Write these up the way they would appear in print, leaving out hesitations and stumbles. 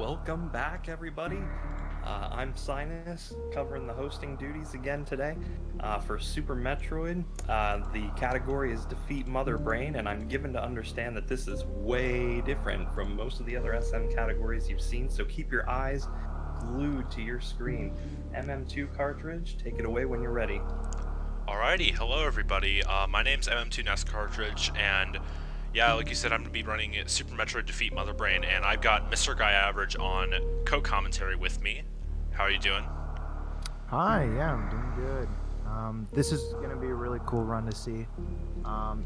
Welcome back, everybody. I'm Sinus, covering the hosting duties again today for Super Metroid. The category is Defeat Mother Brain, and I'm given to understand that this is way different from most of the other SM categories you've seen, so keep your eyes glued to your screen. MM2 cartridge, take it away when you're ready. Alrighty, hello everybody. My name's mm2nescartridge, and yeah, like you said, I'm gonna be running Super Metroid Defeat Mother Brain, and I've got Mr. Guy Average on co-commentary with me. How are you doing? Hi, yeah, I'm doing good. This is going to be a really cool run to see.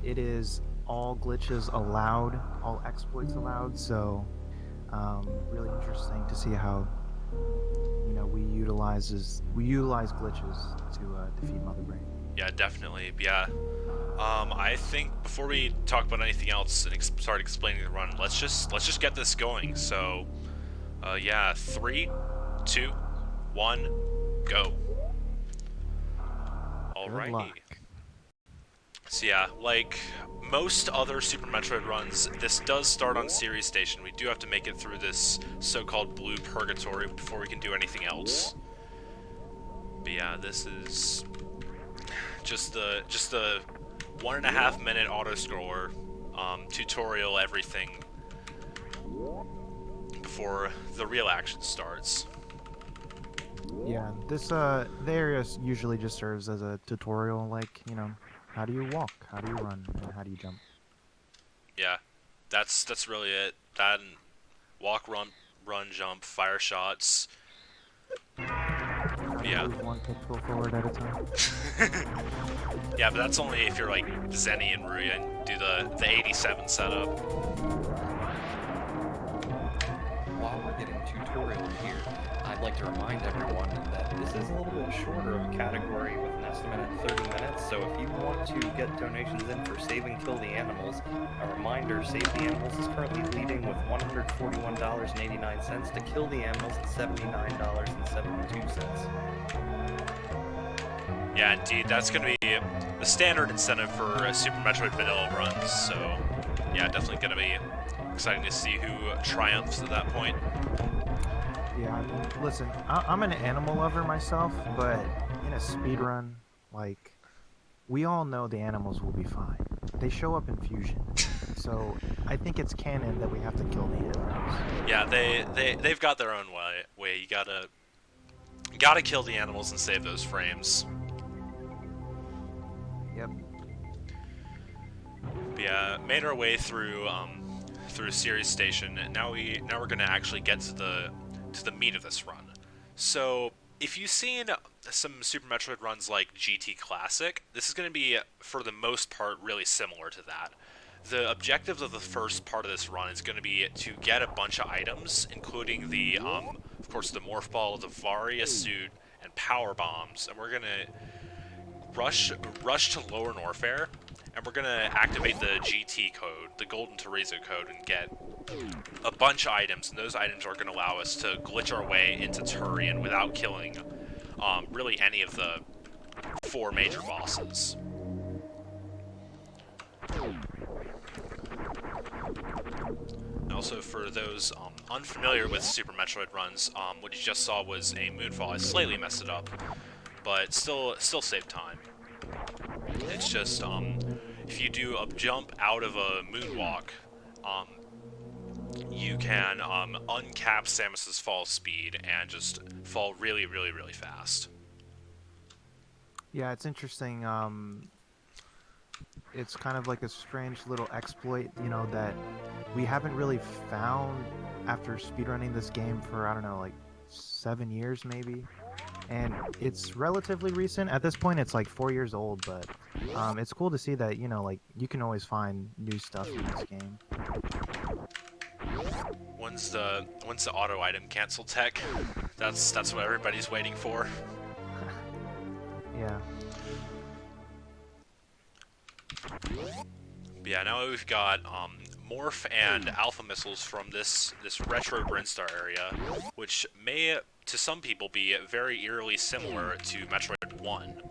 It is all glitches allowed, all exploits allowed, so really interesting to see how we utilize glitches to defeat Mother Brain. Yeah, definitely. Yeah. I think before we talk about anything else and start explaining the run, let's just get this going. So, yeah, 3, 2, 1, go. Good Alrighty. luck. So yeah, like most other Super Metroid runs, this does start on Series Station. We do have to make it through this so-called blue purgatory before we can do anything else. But yeah, this is just the 1.5 minute auto scroller, tutorial everything before the real action starts. Yeah, the area usually just serves as a tutorial, like, how do you walk, how do you run, and how do you jump. Yeah, that's really it. That and walk, run, jump, fire shots. How to Yeah. move one pixel forward at a time. Yeah, but that's only if you're like Zenny and Ruya and do the 87 setup. While we're getting tutorial here, I'd like to remind everyone that this is a little bit shorter of a category with an estimate at 30 minutes, so if you want to get donations in for Save and Kill the Animals, a reminder, Save the Animals is currently leading with $141.89 to Kill the Animals at $79.72. Yeah, indeed, that's gonna be the standard incentive for Super Metroid Vanilla runs, so yeah, definitely gonna be exciting to see who triumphs at that point. Yeah, I mean, listen, I'm an animal lover myself, but in a speed run, like, we all know the animals will be fine. They show up in Fusion, so I think it's canon that we have to kill the animals. Yeah, they've got their own way. You gotta kill the animals and save those frames. Yep. But yeah, made our way through Series Station, and now we're gonna actually get to the meat of this run. So if you've seen some Super Metroid runs like GT Classic, this is gonna be for the most part really similar to that. The objective of the first part of this run is going to be to get a bunch of items, including the, of course, the Morph Ball, the Varia Suit, and Power Bombs, and we're going to rush to Lower Norfair, and we're going to activate the GT code, the Golden Teresa code, and get a bunch of items, and those items are going to allow us to glitch our way into Turian without killing really any of the 4 major bosses. Also, for those unfamiliar with Super Metroid runs, what you just saw was a moonfall. I slightly messed it up, but still saved time. It's just if you do a jump out of a moonwalk, you can uncap Samus's fall speed and just fall really, really, really fast. Yeah, it's interesting. It's kind of like a strange little exploit, that we haven't really found after speedrunning this game for, I don't know, like 7 years maybe. And it's relatively recent. At this point, it's like 4 years old, but it's cool to see that, like, you can always find new stuff in this game. When's the auto item cancel tech? That's what everybody's waiting for. Yeah. But yeah, now we've got Morph and Alpha missiles from this retro Brinstar area, which may, to some people, be very eerily similar to Metroid 1.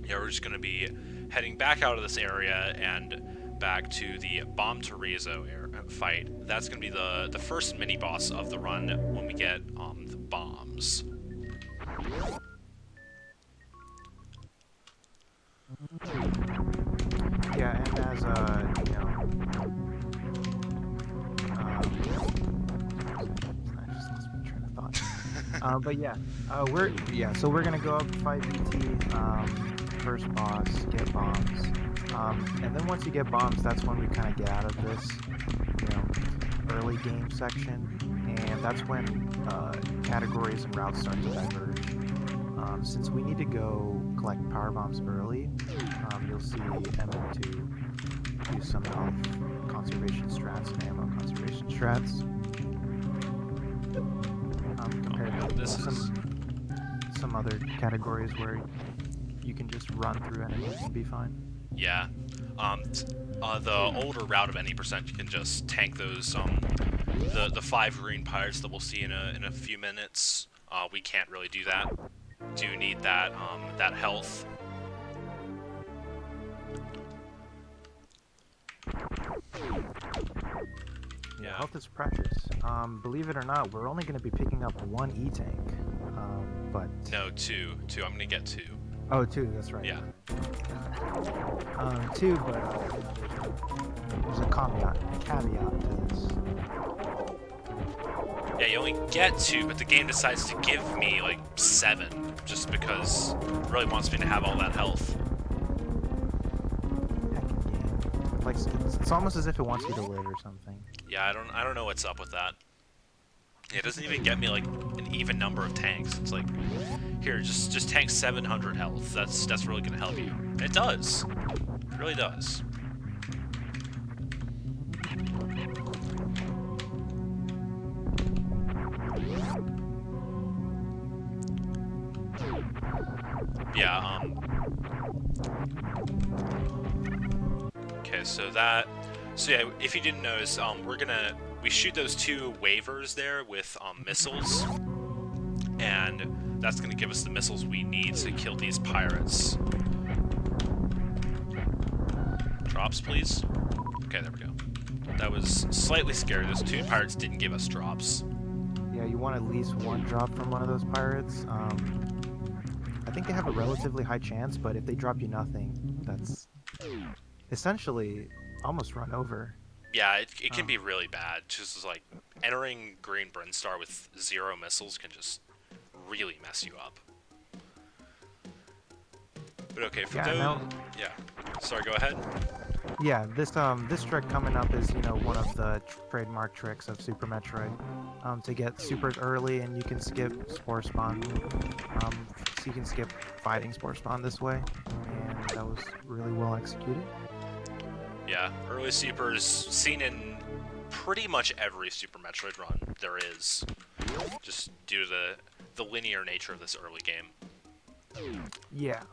Yeah, we're just going to be heading back out of this area and back to the Bomb Torizo fight. That's going to be the first mini boss of the run when we get the bombs. Yeah, and as you know, I just lost my train of thought. But yeah, so we're gonna go up, fight BT, first boss, get bombs, and then once you get bombs, that's when we kind of get out of this, early game section, and that's when categories and routes start to diverge. Since we need to go collect power bombs early, you'll see MM2 do some health conservation strats and ammo conservation strats. Compared to some other categories where you can just run through enemies and be fine. Yeah. The older route of any percent, you can just tank those the 5 green pirates that we'll see in a few minutes. We can't really do that. Do need that that health. Yeah, health is precious. Believe it or not, we're only going to be picking up 1 E-tank, but... No, 2. I'm going to get 2. Oh, 2, that's right. Yeah. 2, but there's a caveat to this. Yeah, you only get 2, but the game decides to give me, like, 7, just because it really wants me to have all that health. Like, it's almost as if it wants you to live or something. Yeah, I don't know what's up with that. Yeah, it doesn't even get me, like, an even number of tanks. It's like, here, just tank 700 health. That's really gonna help you. And it does. It really does. Yeah, okay, so yeah, if you didn't notice, we shoot those 2 waivers there with missiles, and that's gonna give us the missiles we need to kill these pirates. Drops, please. Okay, there we go. That was slightly scary. Those 2 pirates didn't give us drops. Yeah, you want at least 1 drop from one of those pirates. I think they have a relatively high chance, but if they drop you nothing, that's essentially almost run over. Yeah, it can be really bad. Just like entering Green Brinstar with 0 missiles can just really mess you up. But okay, for yeah. Sorry, go ahead. Yeah, this trick coming up is one of the trademark tricks of Super Metroid, to get supers early, and you can skip Spore Spawn. So you can skip fighting Spore Spawn this way, and that was really well executed. Yeah, early supers seen in pretty much every Super Metroid run there is, just due to the linear nature of this early game. Yeah,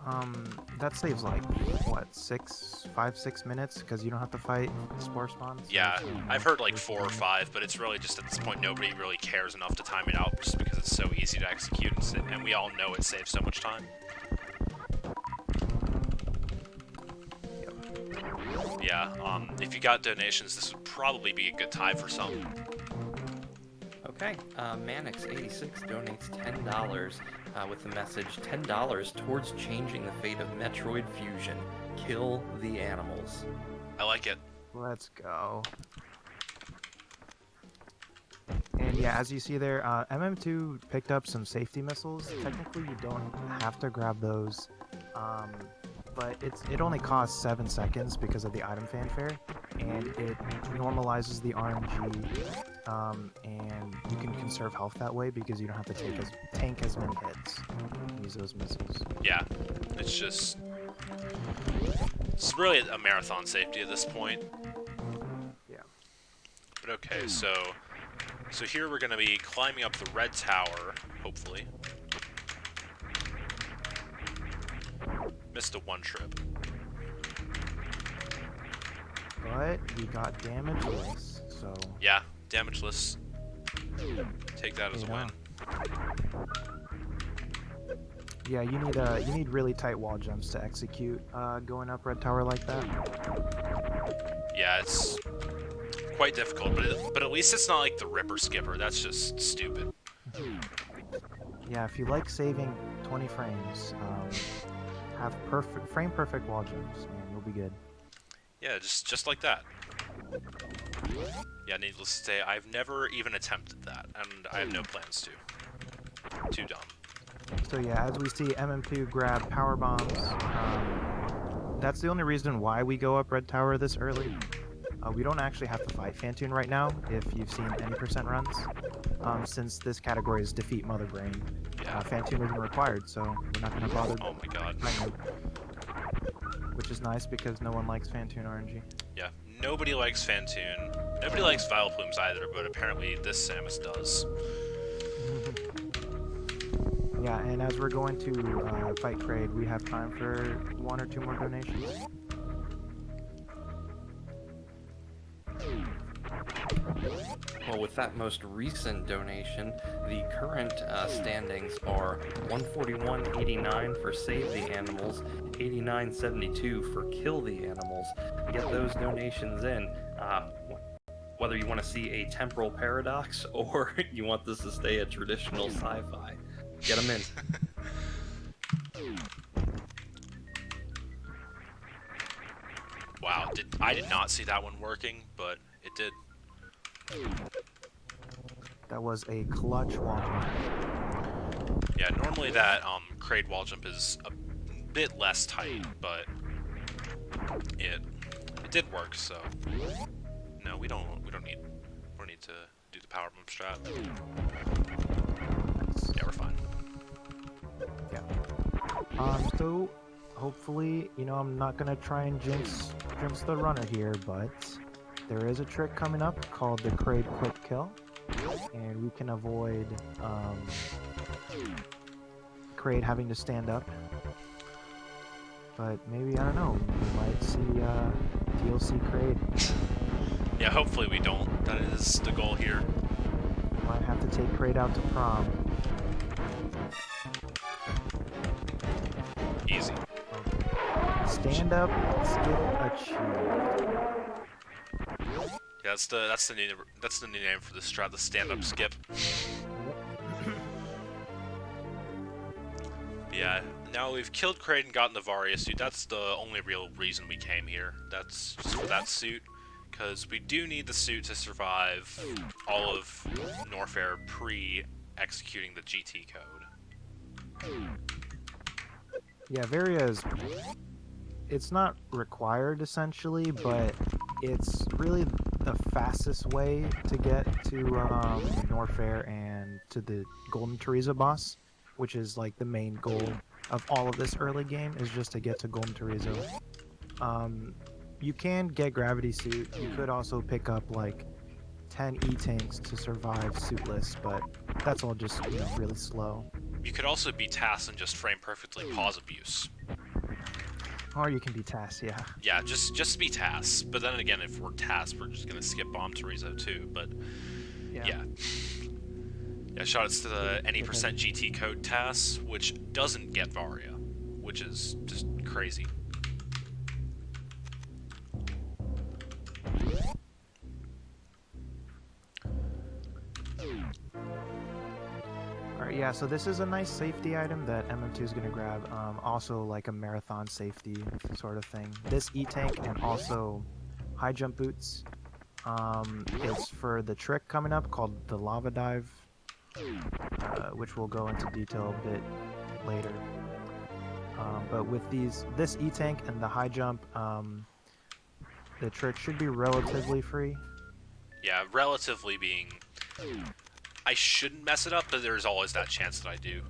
that saves like, what, 5-6 minutes, because you don't have to fight Spore Spawns? Yeah, I've heard like 4 or 5, but it's really just at this point nobody really cares enough to time it out just because it's so easy to execute, and we all know it saves so much time. Yeah, if you got donations, this would probably be a good time for some. Okay, Manix86 donates $10 with the message, $10 towards changing the fate of Metroid Fusion. Kill the animals. I like it. Let's go. And yeah, as you see there, MM2 picked up some safety missiles. Technically, you don't have to grab those, but it only costs 7 seconds because of the item fanfare, and it normalizes the RNG, and you can conserve health that way because you don't have to tank as many hits and use those missiles. Yeah, it's really a marathon safety at this point. Yeah. But okay, so here we're gonna be climbing up the red tower, hopefully. Missed a 1 trip. But we got damageless, so... Yeah, damageless. Take that as a win. Yeah, you need really tight wall jumps to execute going up red tower like that. Yeah, it's quite difficult, but at least it's not like the Ripper Skipper. That's just stupid. Yeah, if you like saving 20 frames, have frame perfect wall jumps, and you'll be good. Yeah, just like that. Yeah, needless to say, I've never even attempted that, and I have no plans to. Too dumb. So yeah, as we see MM2 grab power bombs, that's the only reason why we go up Red Tower this early. We don't actually have to fight Phantoon right now, if you've seen any percent runs, since this category is defeat Mother Brain. Yeah. Phantoon isn't required, so we're not going to bother. Oh my god. Which is nice because no one likes Phantoon RNG. Yeah, nobody likes Phantoon. Nobody likes Vile Plumes either, but apparently this Samus does. Yeah, and as we're going to fight Kraid, we have time for 1 or 2 more donations. Well, with that most recent donation, the current standings are 141.89 for Save the Animals, 89.72 for Kill the Animals. Get those donations in. Whether you want to see a temporal paradox or you want this to stay a traditional sci-fi, get them in. Wow, I did not see that one working, but it did. That was a clutch wall jump. Yeah, normally that Kraid wall jump is a bit less tight, but it did work. So no, we don't need to do the power bump strat. Yeah, we're fine. Yeah. So hopefully, I'm not gonna try and jinx the runner here, but there is a trick coming up called the Kraid quick kill, and we can avoid Kraid having to stand up. But maybe, I don't know, we might see DLC Kraid. Yeah, hopefully we don't. That is the goal here. Might have to take Kraid out to prom. Easy. Stand up, skill achieved. Yeah, that's the new name for this strat, the stand-up skip. Yeah, now we've killed Kraid and gotten the Varia suit. That's the only real reason we came here. That's just for that suit, because we do need the suit to survive all of Norfair pre-executing the GT code. Yeah, Varia it's not required essentially, but it's really the fastest way to get to Norfair and to the Golden Teresa boss, which is like the main goal of all of this early game, is just to get to Golden Teresa. You can get Gravity Suit. You could also pick up like 10 E-Tanks to survive suitless, but that's all just really slow. You could also be TAS and just frame perfectly pause abuse. Or you can be TAS, yeah. Yeah, just be TAS. But then again, if we're TAS, we're just gonna skip Bomb Teresa too. But yeah. Shoutouts to the any percent GT code TAS, which doesn't get Varia, which is just crazy. Alright, yeah, so this is a nice safety item that MM2 is going to grab. Also like a marathon safety sort of thing. This E-Tank and also high jump boots. It's for the trick coming up called the Lava Dive, which we'll go into detail a bit later. But with this E-Tank and the high jump, the trick should be relatively free. Yeah, relatively being... I shouldn't mess it up, but there's always that chance that I do.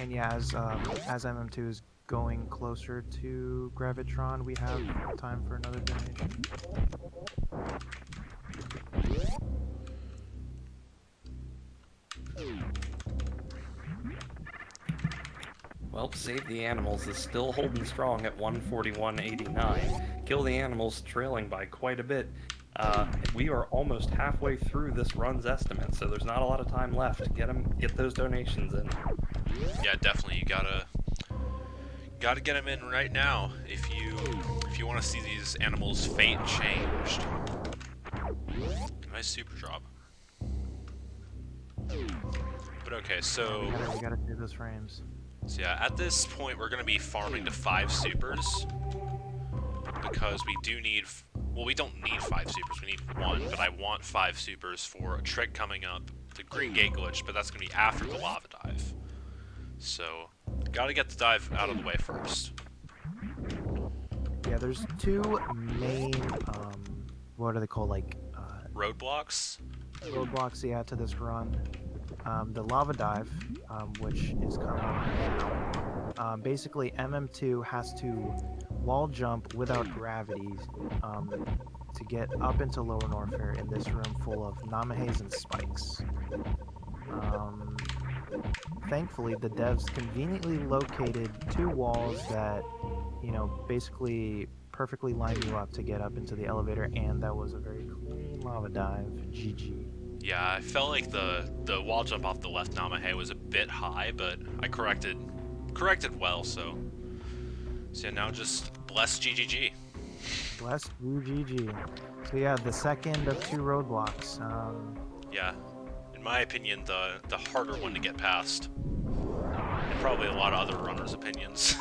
And yeah, as MM2 is going closer to Gravitron, we have time for another donation. Well, Save the Animals is still holding strong at 141.89. Kill the Animals trailing by quite a bit We are almost halfway through this run's estimate, so there's not a lot of time left. Get those donations in. Yeah, definitely. You gotta get them in right now if you want to see these animals' fate changed. Nice super drop. But okay, so We gotta do those frames. yeah, at this point we're gonna be farming to 5 supers because we do need. Well, we don't need 5 supers. We need 1, but I want 5 supers for a trick coming up, the Green Gate glitch. But that's gonna be after the lava dive. So, gotta get the dive out of the way first. Yeah, there's 2 main, what are they called, like, Roadblocks. roadblocks, yeah, to this run. The lava dive, which is coming now. Basically, MM2 has to wall jump without gravity to get up into Lower Norfair in this room full of Namahes and spikes. Thankfully, the devs conveniently located 2 walls that, you know, basically perfectly line you up to get up into the elevator, and that was a very clean lava dive. GG. Yeah, I felt like the wall jump off the left Namahe was a bit high, but I corrected well. So yeah, now just bless GGG. Bless you, GG. So yeah, the second of 2 roadblocks. Yeah, in my opinion, the harder one to get past, and probably a lot of other runners' opinions.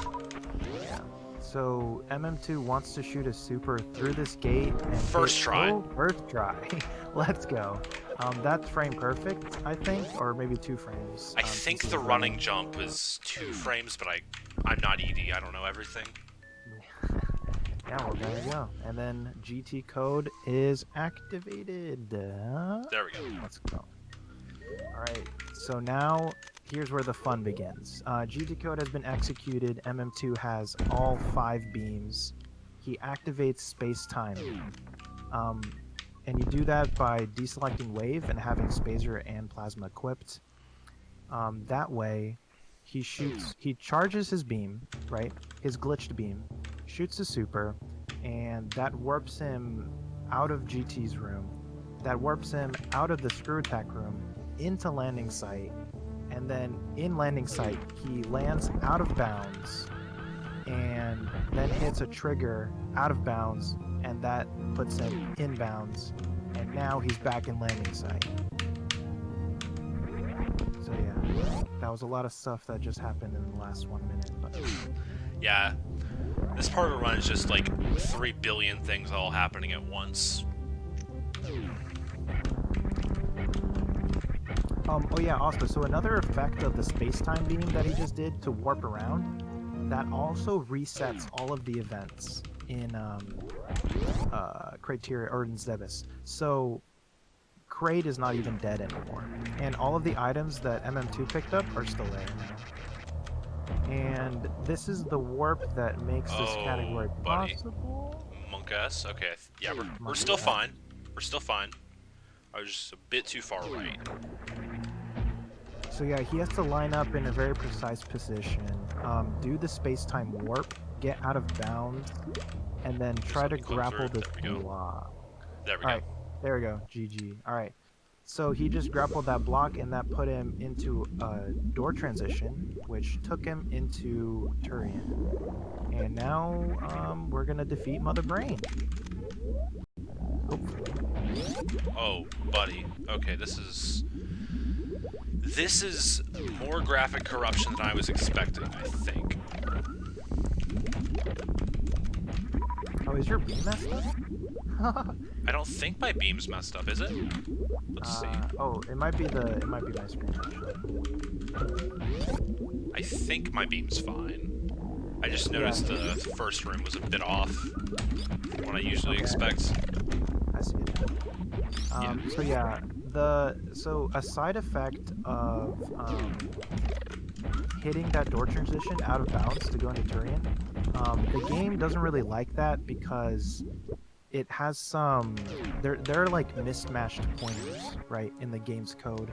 Yeah. So MM2 wants to shoot a super through this gate and First try. Oh, first try. Let's go. That's frame perfect, I think, or maybe 2 frames. I think the running jump is 2 frames, but I'm not ED. I don't know everything. Yeah, well, there you go. And then GT code is activated. There we go. Let's go. Alright, so now here's where the fun begins. GT code has been executed. MM2 has all 5 beams. He activates space-time. And you do that by deselecting wave and having Spazer and Plasma equipped. That way, he charges his beam, right? His glitched beam, shoots a super, and that warps him out of GT's room. That warps him out of the screw attack room into landing site. And then in landing site, he lands out of bounds and then hits a trigger out of bounds, and that puts him in bounds, and now he's back in landing site. So yeah, that was a lot of stuff that just happened in the last 1 minute. But Yeah, this part of the run is just like 3 billion things all happening at once. oh yeah, also, so another effect of the space-time beam that he just did to warp around, that also resets all of the events in Criteria or in Zebus. So Kraid is not even dead anymore, and all of the items that MM2 picked up are still there now. And this is the warp that makes this category buddy. possible. Monk ass. Okay, yeah, we're still fine. We're still fine. I was just a bit too far right. So yeah, he has to line up in a very precise position, do the space-time warp, get out of bounds, and then try to grapple the block. There we Alright, go. there we go. GG. Alright. So he just grappled that block, and that put him into a door transition, which took him into Turian. And now, we're gonna defeat Mother Brain. Hopefully. Oh, buddy. Okay, this is more graphic corruption than I was expecting, I think. Oh, is your beam messed up? I don't think my beam's messed up, is it? Let's see. Oh, it might be my screen actually. I think my beam's fine. I just noticed the first room was a bit off from what I usually expect. I see it. So yeah, so a side effect of hitting that door transition out of bounds to go into Turian, the game doesn't really like that because it has some, they're like mismatched pointers, right, in the game's code.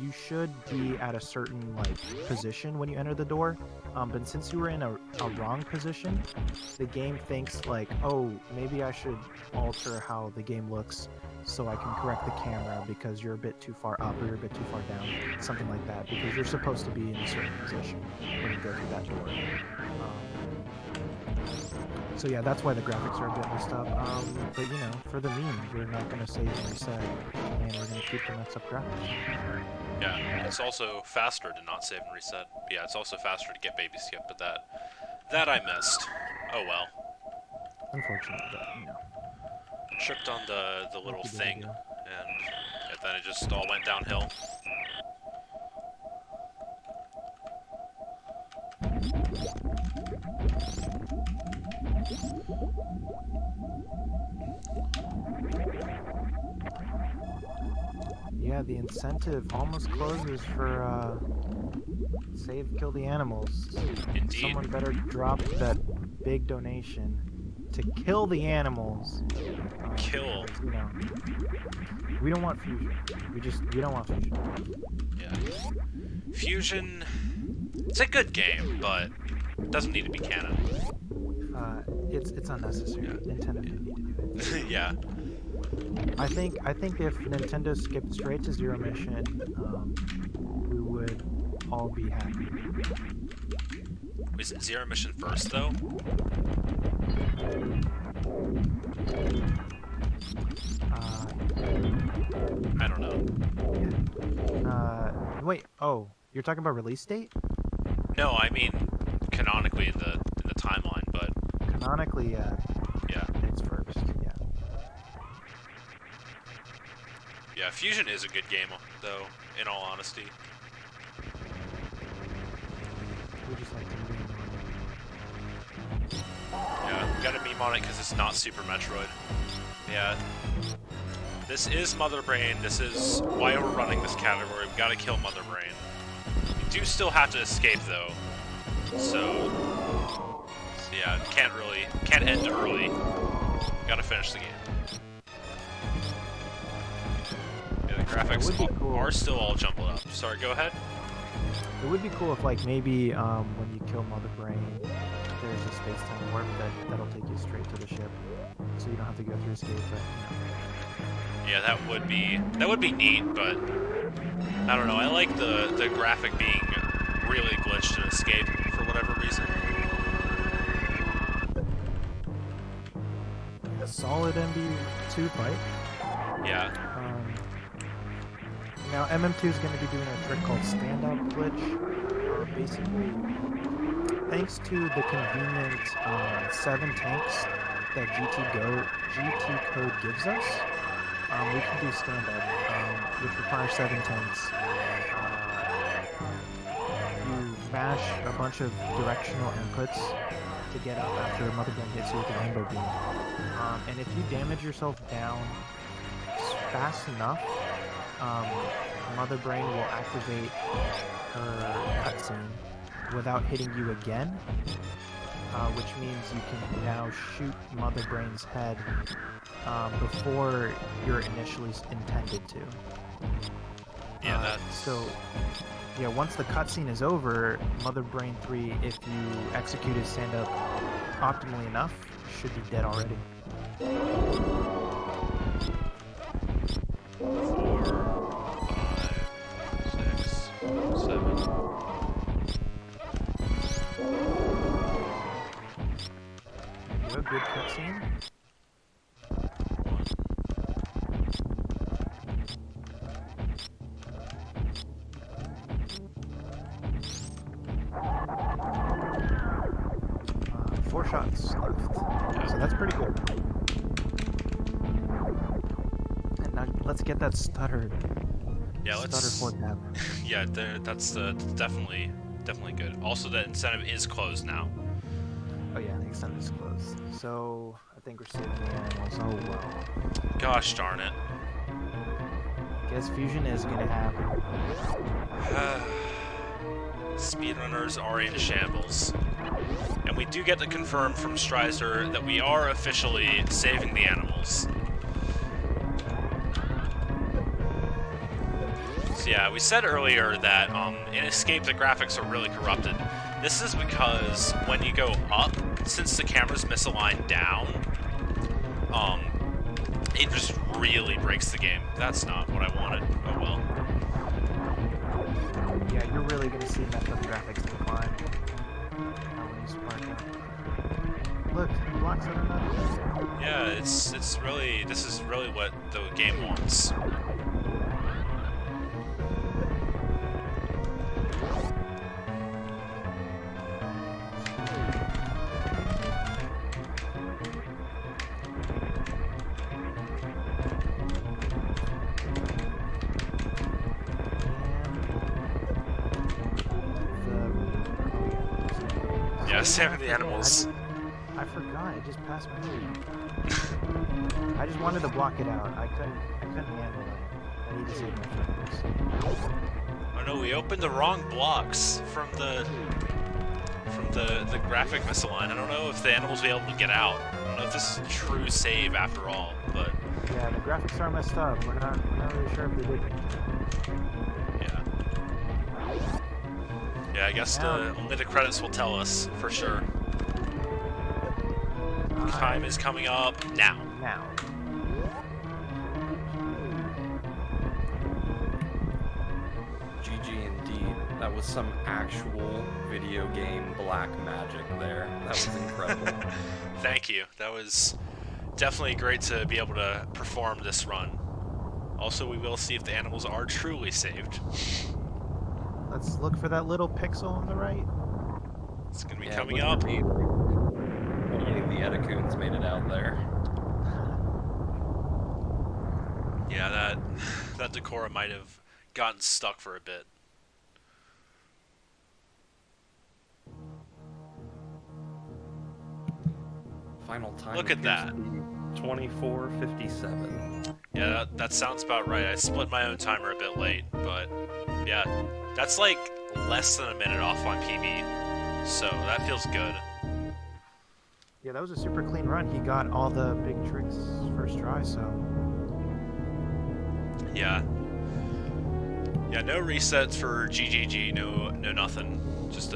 you should be at a certain like position when you enter the door. But since you were in a wrong position, the game thinks like, oh, maybe I should alter how the game looks so I can correct the camera because you're a bit too far up or you're a bit too far down, something like that, because you're supposed to be in a certain position when you go through that door. So yeah, that's why the graphics are a bit messed up. But you know, for the meme, we're not going to save and reset, and we're going to keep the messed up graphics. Yeah, it's also faster to not save and reset. Yeah, it's also faster to get baby skip, but that I missed. Oh well. Unfortunate, but you know. Tripped on the little What you thing, gonna and then it just all went downhill. Yeah, the incentive almost closes for save, kill the animals. Indeed. Someone better drop that big donation to kill the animals. Kill. You know, we don't want fusion. We don't want fusion. Yeah. Fusion. It's a good game, but it doesn't need to be canon. It's unnecessary. Yeah. Nintendo didn't need to do it. Yeah. I think if Nintendo skipped straight to Zero Mission, we would all be happy. Was it Zero Mission first, though? I don't know. Wait. Oh, you're talking about release date? No, I mean canonically in the timeline, but Canonically, yeah. it's first. Yeah. Yeah, Fusion is a good game, though. In all honesty. We just like to meme Yeah, we got a meme on it because it's not Super Metroid. Yeah. This is Mother Brain. This is why we're running this category. We gotta kill Mother Brain. We do still have to escape, though. So yeah, can't end early. Gotta finish the game. Yeah, the graphics are still all jumbled up. Sorry, go ahead. It would be cool if, like, maybe when you kill Mother Brain, there's a space-time warp that'll take you straight to the ship, so you don't have to go through escape. But yeah, that would be neat, but I don't know. I like the graphic being really glitched in escape for whatever reason. a solid MB2 fight. Yeah. Now MM2 is going to be doing a trick called stand-up glitch. Basically, thanks to the convenient 7 tanks that GT code gives us, we can do stand-up, which requires 7 tanks. You mash a bunch of directional inputs to get up after Mother Brain hits you with a rainbow beam. And if you damage yourself down fast enough, Mother Brain will activate her cutscene without hitting you again, which means you can now shoot Mother Brain's head before you're initially intended to. Yeah, that's... So, yeah, once the cutscene is over, Mother Brain 3, if you execute his stand-up optimally enough, should be dead already. 4, 5, 6, 7. You have a good cutscene? Four shots left. So that's pretty good. And now let's get that stuttered. Yeah, let's... Stutter 4 tab. Yeah, that's definitely good. Also, the incentive is closed now. Oh yeah, the extent is closed. So I think we're saving the animals. Oh well. Gosh darn it. Guess fusion is gonna happen. Speedrunners are in shambles. And we do get to confirm from Strizer that we are officially saving the animals. So Yeah, we said earlier that in Escape the graphics are really corrupted. This is because when you go up, since the camera's misaligned down, it just really breaks the game. That's not what I wanted. Oh well. Yeah, you're really gonna see Metro graphics decline when you spark up. Look, he blocks it another. Yeah, this is really what the game wants. Yeah, saving the animals. I forgot. It just passed my mind. I just wanted to block it out. I couldn't handle it. I need to save my focus. Oh no, we opened the wrong blocks from the graphic misalign. I don't know if the animals will be able to get out. I don't know if this is a true save after all, but yeah, the graphics are messed up. We're not really sure if they did. Yeah. Yeah, I guess only the credits will tell us for sure. Time is coming up now. Now. GG indeed. That was some actual video game black magic there. That was incredible. Thank you. That was definitely great to be able to perform this run. Also, we will see if the animals are truly saved. Let's look for that little pixel on the right. It's gonna be Yeah, coming look up. at me. Only the Edicoons made it out there. Yeah, that Decora might have gotten stuck for a bit. Final time. Look at that. 24:57. Yeah, that sounds about right. I split my own timer a bit late, but yeah, that's like less than a minute off on PB, so that feels good. Yeah, that was a super clean run. He got all the big tricks first try, so. Yeah. Yeah, no resets for GGG, no nothing. Just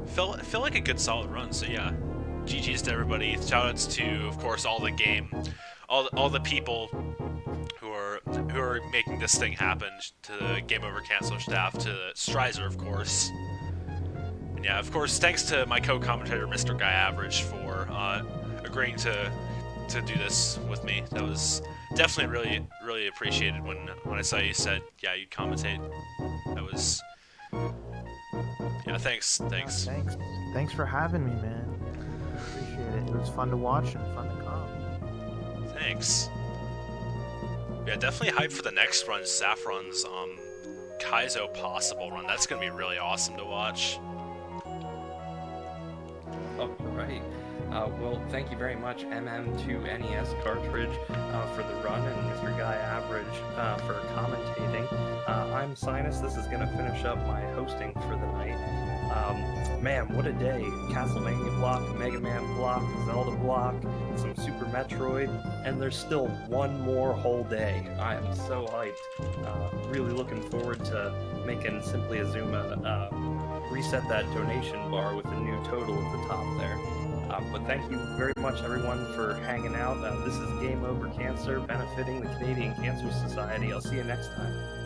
felt like a good solid run. So yeah, GG's to everybody. Shoutouts to, of course, all the the people who are making this thing happen. To the Game Over Cancel staff, to Strizer, of course. And yeah, of course, thanks to my co-commentator, Mr. Guy Average, for agreeing to do this with me. That was definitely really appreciated when I saw you said, yeah, you'd commentate. That was, yeah, thanks. Thanks for having me, man. Appreciate it. It was fun to watch and fun to come. Thanks. Yeah, definitely hyped for the next run, Saffron's Kaizo Possible run. That's gonna be really awesome to watch. All right. Well, thank you very much, mm2nescartridge, for the run, and Mr. Guy Average for commentating. I'm Sinus. This is going to finish up my hosting for the night. Man, what a day. Castlevania block, Mega Man block, Zelda block, some Super Metroid, and there's still one more whole day. I am so hyped. Really looking forward to making Simply Azuma reset that donation bar with a new total at the top there. But thank you very much, everyone, for hanging out. This is Game Over Cancer, benefiting the Canadian Cancer Society. I'll see you next time.